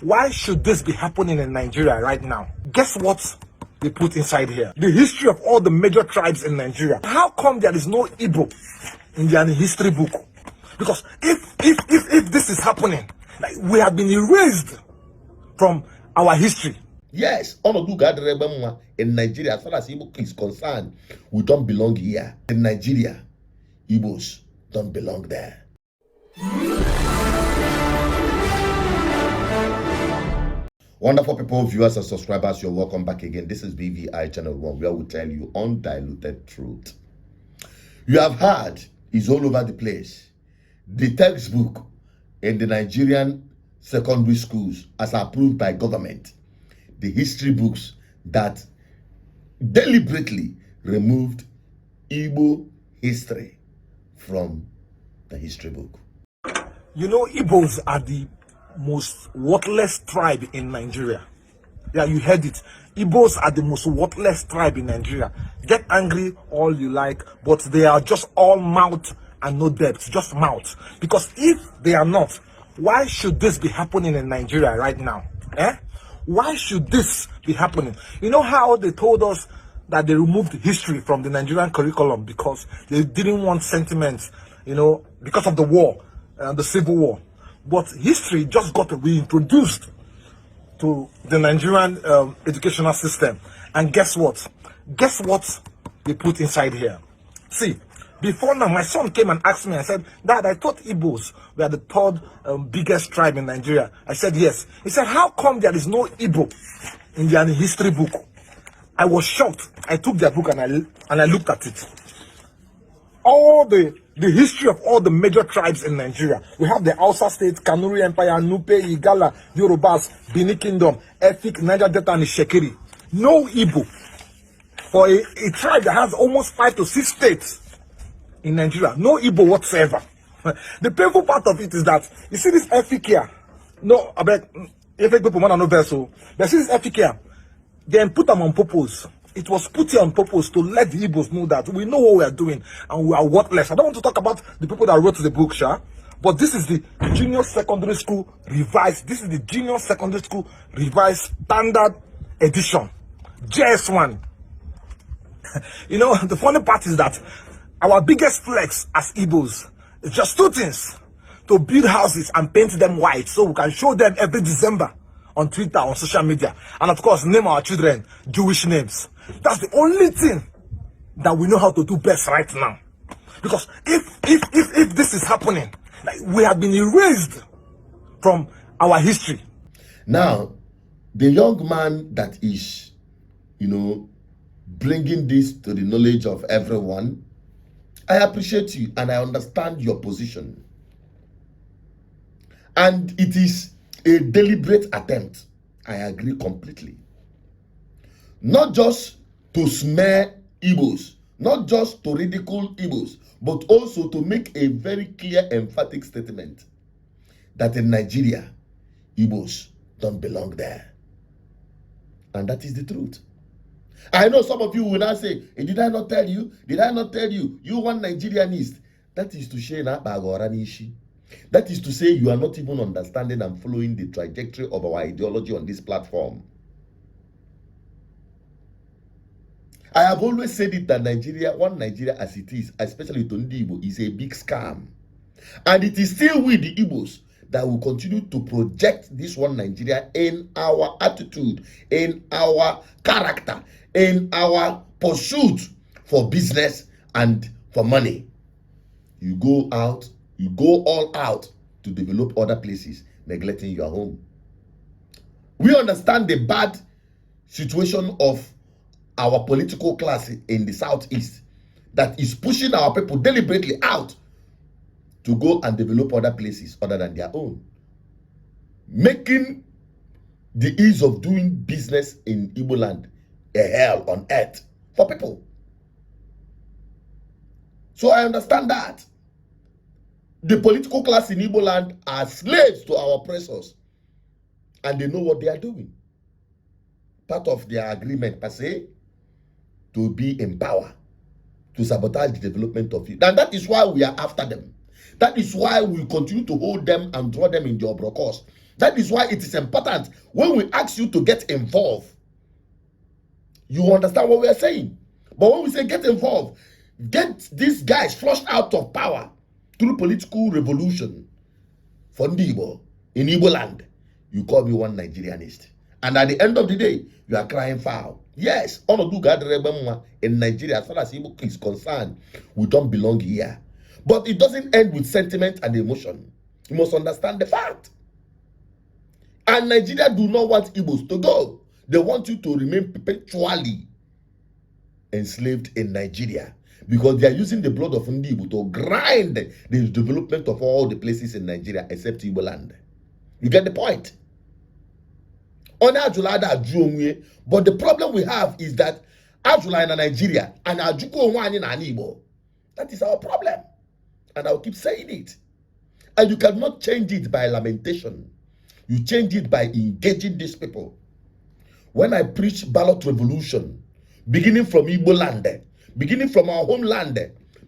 why should this be happening in Nigeria right now? Guess what they put inside here? The history of all the major tribes in Nigeria. How come there is no Igbo in their history book? Because if this is happening, like, we have been erased from our history. Yes, in Nigeria, as far as Igbo is concerned, we don't belong here. In Nigeria, Igbos don't belong there. Wonderful people, viewers and subscribers, you're welcome back again. This is BVI Channel 1, where we tell you undiluted truth. You have heard, it's all over the place. The textbook in the Nigerian secondary schools as approved by government. The history books that deliberately removed Igbo history from the history book. You know, Igbos are the most worthless tribe in Nigeria. Yeah, you heard it. Igbos are the most worthless tribe in Nigeria. Get angry all you like, but they are just all mouth and no depth, just mouth. Because if they are not, why should this be happening in Nigeria right now? Why should this be happening? You know how they told us that they removed history from the Nigerian curriculum because they didn't want sentiments, you know, because of the war, the civil war. But history just got reintroduced to the Nigerian educational system. And guess what? Guess what they put inside here? See, before now, my son came and asked me, I said, Dad, I thought Igbos were the third biggest tribe in Nigeria. I said, yes. He said, how come there is no Igbo in their history book? I was shocked. I took their book and I looked at it. All the history of all the major tribes in Nigeria. We have the Hausa State, Kanuri Empire, Nupe, Igala, Yorubas, Benin Kingdom, Efik, Niger Delta, and Shekiri. No Igbo. For a tribe that has almost 5 to 6 states in Nigeria, no Igbo whatsoever. The painful part of it is that, you see this Efik here? No, I bet, Efik people want to know vessel. But see this Efik here? Then put them on purpose. It was put here on purpose to let the Igbos know that we know what we are doing and we are worthless. I don't want to talk about the people that wrote the book, but this is the junior secondary school revised. This is the junior secondary school revised standard edition, JS1. You know, the funny part is that our biggest flex as Igbos is just 2 things: to build houses and paint them white so we can show them every December on Twitter, on social media, and of course name our children Jewish names. That's the only thing that we know how to do best right now. Because if this is happening, like, we have been erased from our history. Now, the young man that is, you know, bringing this to the knowledge of everyone, I appreciate you and I understand your position. And it is a deliberate attempt. I agree completely. Not just to smear Igbos, not just to ridicule Igbos, but also to make a very clear, emphatic statement that in Nigeria, Igbos don't belong there. And that is the truth. I know some of you will now say, hey, did I not tell you? Did I not tell you? You one Nigerianist. That is to share na bagoranishi. That is to say you are not even understanding and following the trajectory of our ideology on this platform. I have always said it that Nigeria, one Nigeria as it is, especially to Ndigbo, is a big scam. And it is still we, the Igbos, that will continue to project this one Nigeria in our attitude, in our character, in our pursuit for business and for money. You go out, you go all out to develop other places, neglecting your home. We understand the bad situation of our political class in the southeast that is pushing our people deliberately out to go and develop other places other than their own, making the ease of doing business in Igbo land a hell on earth for people. So I understand that. The political class in Igbo land are slaves to our oppressors, and they know what they are doing. Part of their agreement per se, to be in power, to sabotage the development of it. And that is why we are after them. That is why we continue to hold them and draw them in the obro cause. That is why it is important when we ask you to get involved, you understand what we are saying. But when we say get involved, get these guys flushed out of power through political revolution for Ndigbo in Igbo land, you call me one Nigerianist. And at the end of the day, you are crying foul. Yes, in Nigeria, as far as Igbo is concerned, we don't belong here. But it doesn't end with sentiment and emotion. You must understand the fact. And Nigeria do not want Igbos to go. They want you to remain perpetually enslaved in Nigeria, because they are using the blood of Ndigbo to grind the development of all the places in Nigeria except Igbo land. You get the point? But the problem we have is that Ajula in Nigeria and Ajuko Wani in Igbo. That is our problem. And I'll keep saying it. And you cannot change it by lamentation. You change it by engaging these people. When I preach ballot revolution, beginning from Igbo land, beginning from our homeland,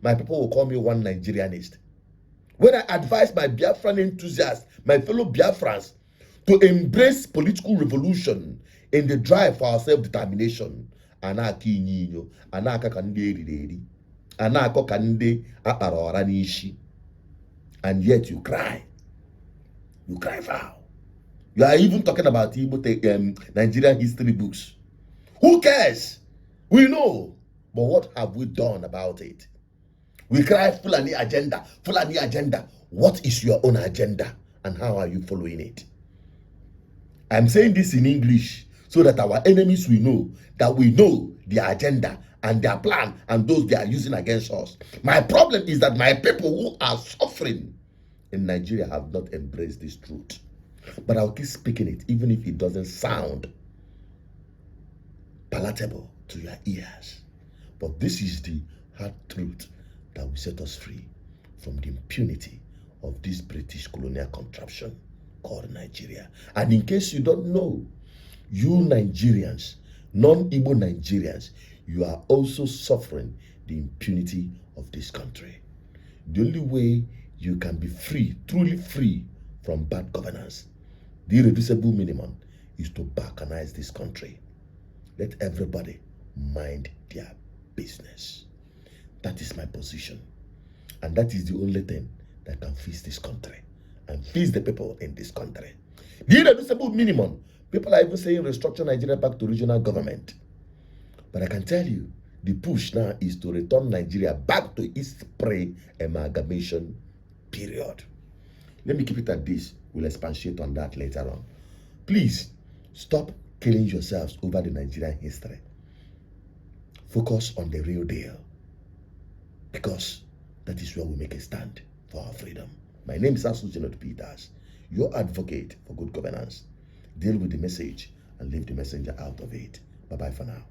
my people will call me one Nigerianist. When I advise my Biafran enthusiasts, my fellow Biafrans, to embrace political revolution in the drive for our self-determination, anaki nyinyo, anaka kande eri, anako kande aparora nishi, and yet you cry. You cry foul. You are even talking about Nigerian history books. Who cares? We know. But what have we done about it? We cry Fulani agenda, Fulani agenda. What is your own agenda and how are you following it? I'm saying this in English so that our enemies will know that we know their agenda and their plan and those they are using against us. My problem is that my people who are suffering in Nigeria have not embraced this truth. But I'll keep speaking it even if it doesn't sound palatable to your ears. But this is the hard truth that will set us free from the impunity of this British colonial contraption called Nigeria. And in case you don't know, you Nigerians, non-Igbo Nigerians, you are also suffering the impunity of this country. The only way you can be free, truly free from bad governance, the irreducible minimum, is to balkanize this country. Let everybody mind their business. That is my position. And that is the only thing that can fix this country and fix the people in this country. The irreducible minimum, people are even saying restructure Nigeria back to regional government. But I can tell you, the push now is to return Nigeria back to its pre-amalgamation period. Let me keep it at this. We'll expatiate on that later on. Please, stop killing yourselves over the Nigerian history. Focus on the real deal, because that is where we make a stand for our freedom. My name is Excluded Peters, your advocate for good governance. Deal with the message and leave the messenger out of it. Bye-bye for now.